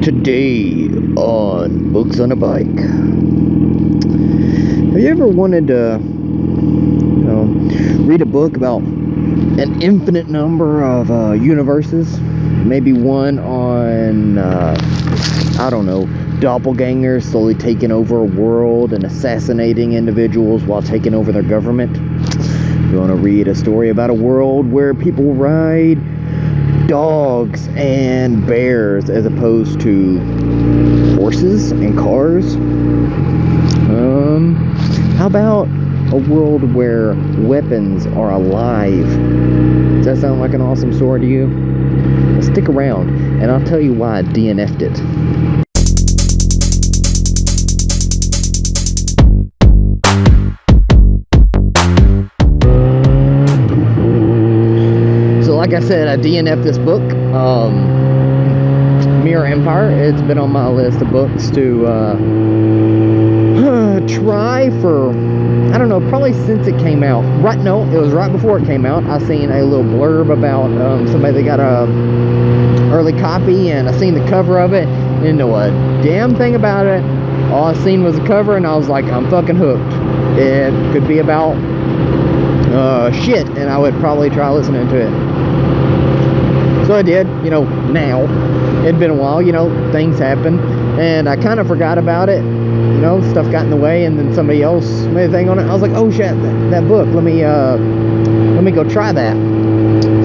Today on Books on a Bike. Have you ever wanted to read a book about an infinite number of universes? Maybe one on, doppelgangers slowly taking over a world and assassinating individuals while taking over their government? You want to read a story about a world where people ride dogs and bears as opposed to horses and cars? How about a world where weapons are alive? Does that sound like an awesome story to you? Well, stick around and I'll tell you why I DNFed it. Like I said, I DNF'd this book, Mirror Empire. It's been on my list of books to try for, probably since it came out. It was right before it came out. I seen a little blurb about somebody that got a early copy, and I seen the cover of it. Didn't know a damn thing about it. All I seen was the cover, and I was like, I'm fucking hooked. It could be about shit, and I would probably try listening to it. So I did, now. It'd been a while, things happen, and I kind of forgot about it. Stuff got in the way, and then somebody else made a thing on it. I was like, oh shit, that book, let me go try that.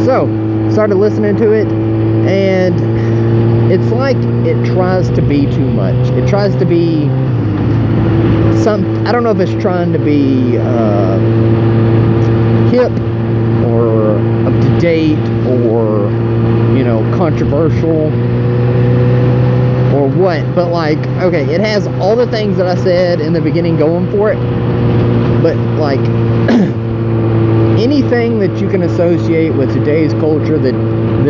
So, started listening to it, and it's like it tries to be too much. It tries to be I don't know if it's trying to be hip or up to date or controversial or what, but okay, it has all the things that I said in the beginning going for it, but anything that you can associate with today's culture that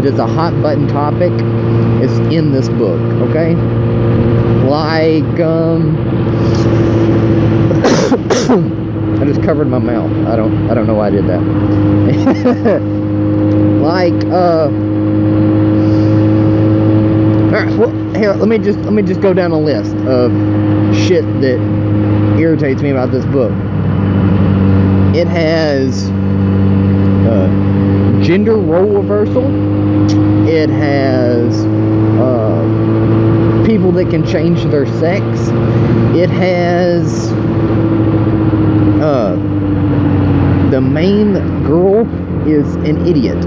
is a hot button topic is in this book, okay? I just covered my mouth. I don't know why I did that. Alright, well, here, let me just go down a list of shit that irritates me about this book. It has gender role reversal. It has people that can change their sex. It has the main girl is an idiot.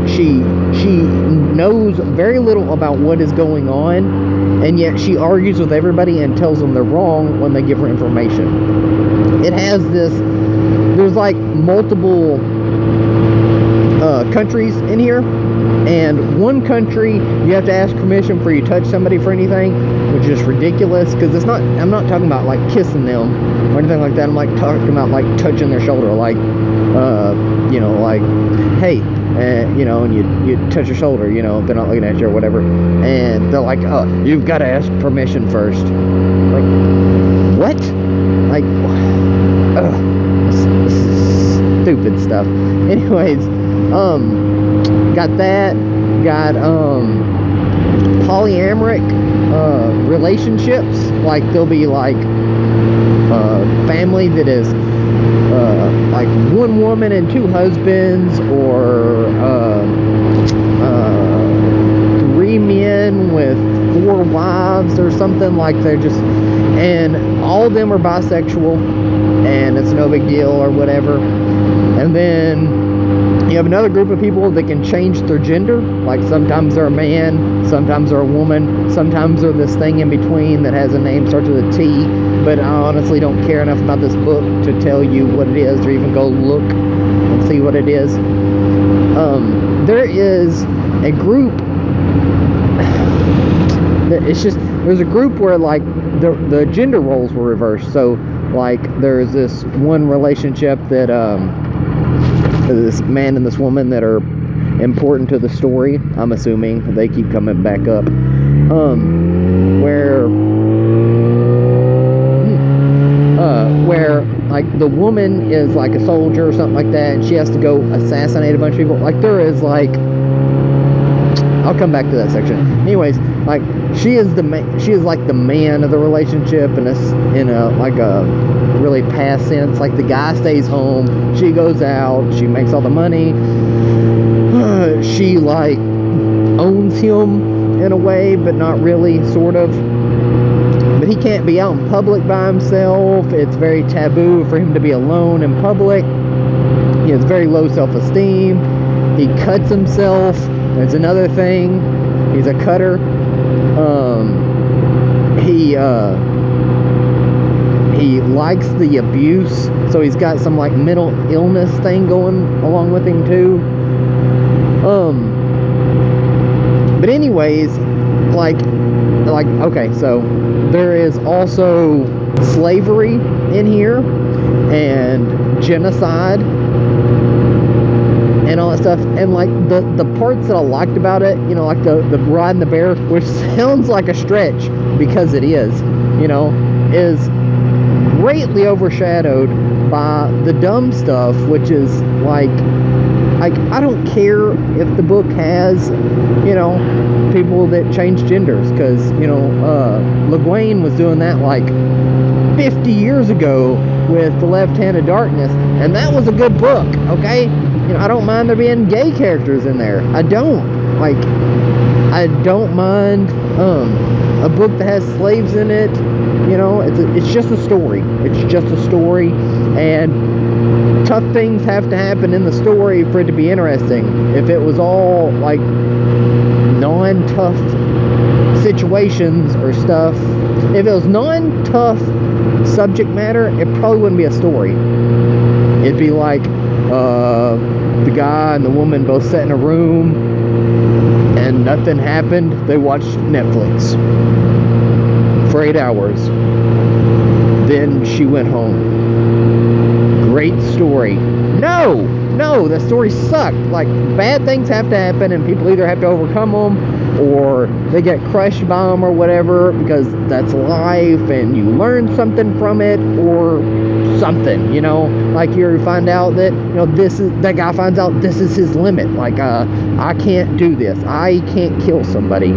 She knows very little about what is going on, and yet she argues with everybody and tells them they're wrong when they give her information. It has there's multiple countries in here, and one country you have to ask permission before you touch somebody for anything, which is ridiculous, because I'm not talking about kissing them or anything like that. I'm talking about touching their shoulder, hey, and you touch your shoulder, if they're not looking at you or whatever, and they're like, oh, you've got to ask permission first. What? Stupid stuff. Anyways, got that, got polyamorous relationships. There'll be family that is one woman and two husbands, or three men with four wives or something. They're just, and all of them are bisexual, and it's no big deal or whatever. And then you have another group of people that can change their gender. Sometimes they're a man, sometimes they're a woman, sometimes they're this thing in between that has a name starts with a T. But I honestly don't care enough about this book to tell you what it is, or even go look and see what it is. There is a group that there's a group where the gender roles were reversed. So there's this one relationship that this man and this woman that are important to the story. I'm assuming they keep coming back up. Where the woman is a soldier or something like that, and she has to go assassinate a bunch of people. There is I'll come back to that section. Anyways, like, she is like the man of the relationship, and it's in a really past sense. Like, the guy stays home, she goes out, she makes all the money, she like owns him in a way, but not really, sort of. But he can't be out in public by himself. It's very taboo for him to be alone in public. He has very low self-esteem. He cuts himself. That's another thing. He's a cutter. He likes the abuse, so he's got some like mental illness thing going along with him too. But anyways, like okay, so there is also slavery in here and genocide and all that stuff, and like the parts that I liked about it, you know, like the riding the bear, which sounds like a stretch because it is, you know, is greatly overshadowed by the dumb stuff, which is like I don't care if the book has, you know, people that change genders, because, you know, Le Guin was doing that like 50 years ago with The Left Hand of Darkness, and that was a good book, okay? You know, I don't mind there being gay characters in there. I don't mind a book that has slaves in it. You know, it's just a story. It's just a story, and tough things have to happen in the story for it to be interesting. If it was all like non-tough situations or stuff, if it was non-tough subject matter, it probably wouldn't be a story. It'd be like the guy and the woman both sat in a room and nothing happened. They watched Netflix for 8 hours. Then she went home. Great story. No, the story sucked. Like, bad things have to happen, and people either have to overcome them, or they get crushed by them, or whatever, because that's life, and you learn something from it, or something, you know. Like, you find out that, you know, that guy finds out this is his limit. Like, I can't do this. I can't kill somebody.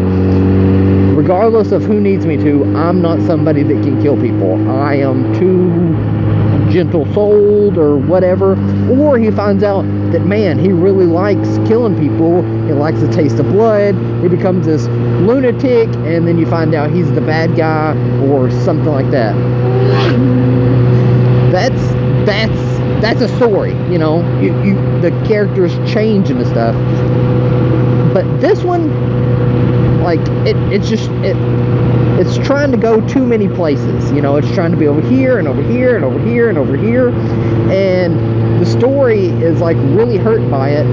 Regardless of who needs me to, I'm not somebody that can kill people. I am too gentle-souled or whatever. Or he finds out that, man, he really likes killing people. He likes the taste of blood. He becomes this lunatic, and then you find out he's the bad guy or something like that. That's a story, you know. The characters change and stuff. But this one, like, it's trying to go too many places, you know. It's trying to be over here and over here and over here and over here, and the story is like really hurt by it,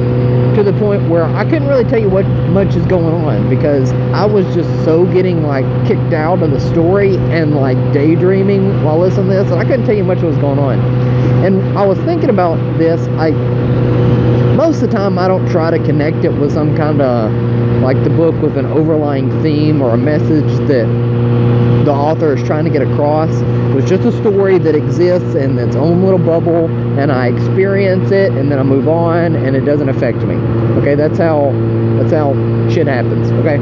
to the point where I couldn't really tell you what much is going on, because I was just so getting like kicked out of the story and like daydreaming while listening to this, and I couldn't tell you much what was going on. And I was thinking about this, most of the time I don't try to connect it with some kind of, like, the book with an overlying theme or a message that the author is trying to get across. It's just a story that exists in its own little bubble, and I experience it, and then I move on, and it doesn't affect me. Okay, that's how shit happens. Okay.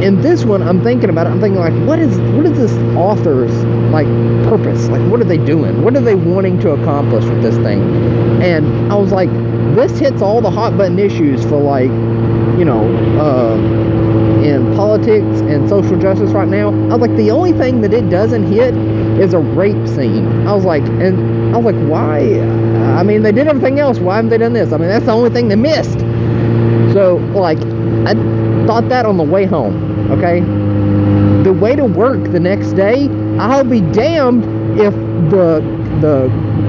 In this one, I'm thinking about it. I'm thinking, like, what is this author's, like, purpose? Like, what are they doing? What are they wanting to accomplish with this thing? And I was like, this hits all the hot button issues for, like, you know, in politics and social justice right now. I was like, the only thing that it doesn't hit is a rape scene. I was like, why? I mean, they did everything else. Why haven't they done this? I mean, that's the only thing they missed. So, like, I thought that on the way home. Okay, the way to work the next day, I'll be damned if the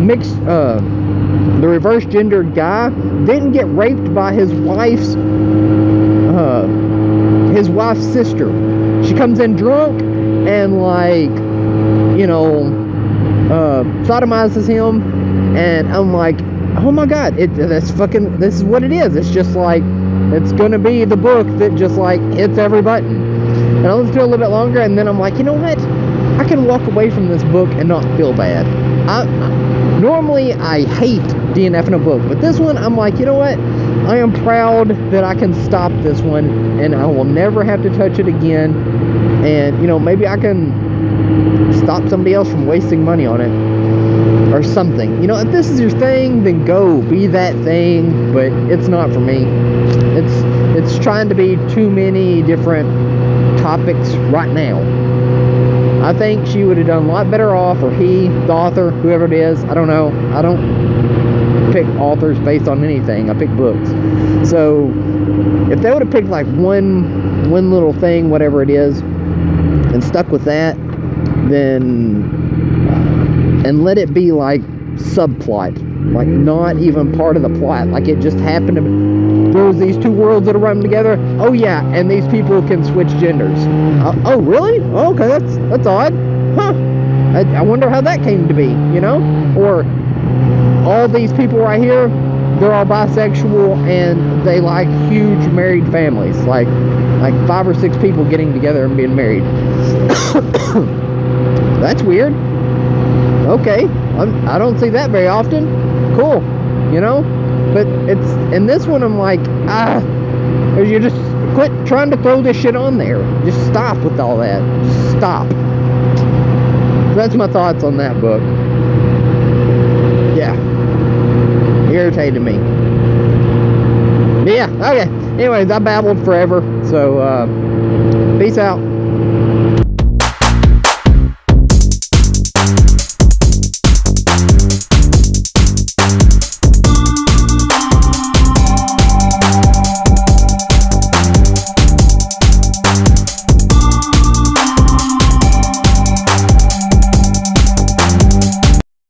mixed the reverse gendered guy didn't get raped by his wife's sister. She comes in drunk and, like, you know, sodomizes him, and I'm like, oh my god, this is what it is. It's just like, it's gonna be the book that just like hits every button. And I listened to it a little bit longer, and then I'm like, you know what? I can walk away from this book and not feel bad. Normally I hate DNFing a book, but this one, I'm like, you know what? I am proud that I can stop this one, and I will never have to touch it again. And, you know, maybe I can stop somebody else from wasting money on it or something. You know, if this is your thing, then go be that thing, but it's not for me. It's trying to be too many different topics right now. I think she would have done a lot better off, or he, the author, whoever it is, I don't know. I don't pick authors based on anything. I pick books. So if they would have picked like one little thing, whatever it is, and stuck with that, then and let it be like subplot, like not even part of the plot, like it just happened to there's these two worlds that are running together. Oh yeah, and these people can switch genders. Oh really? Oh, okay, that's odd. Huh? I wonder how that came to be. You know, or all these people right here, they're all bisexual and they like huge married families, like 5 or 6 people getting together and being married. That's weird. Okay, I don't see that very often. Cool, you know. But it's in this one, I'm like, you just quit trying to throw this shit on there. Just stop with all that. Just stop. That's my thoughts on that book. Yeah, irritated me. But yeah, okay. Anyways, I babbled forever. So, peace out.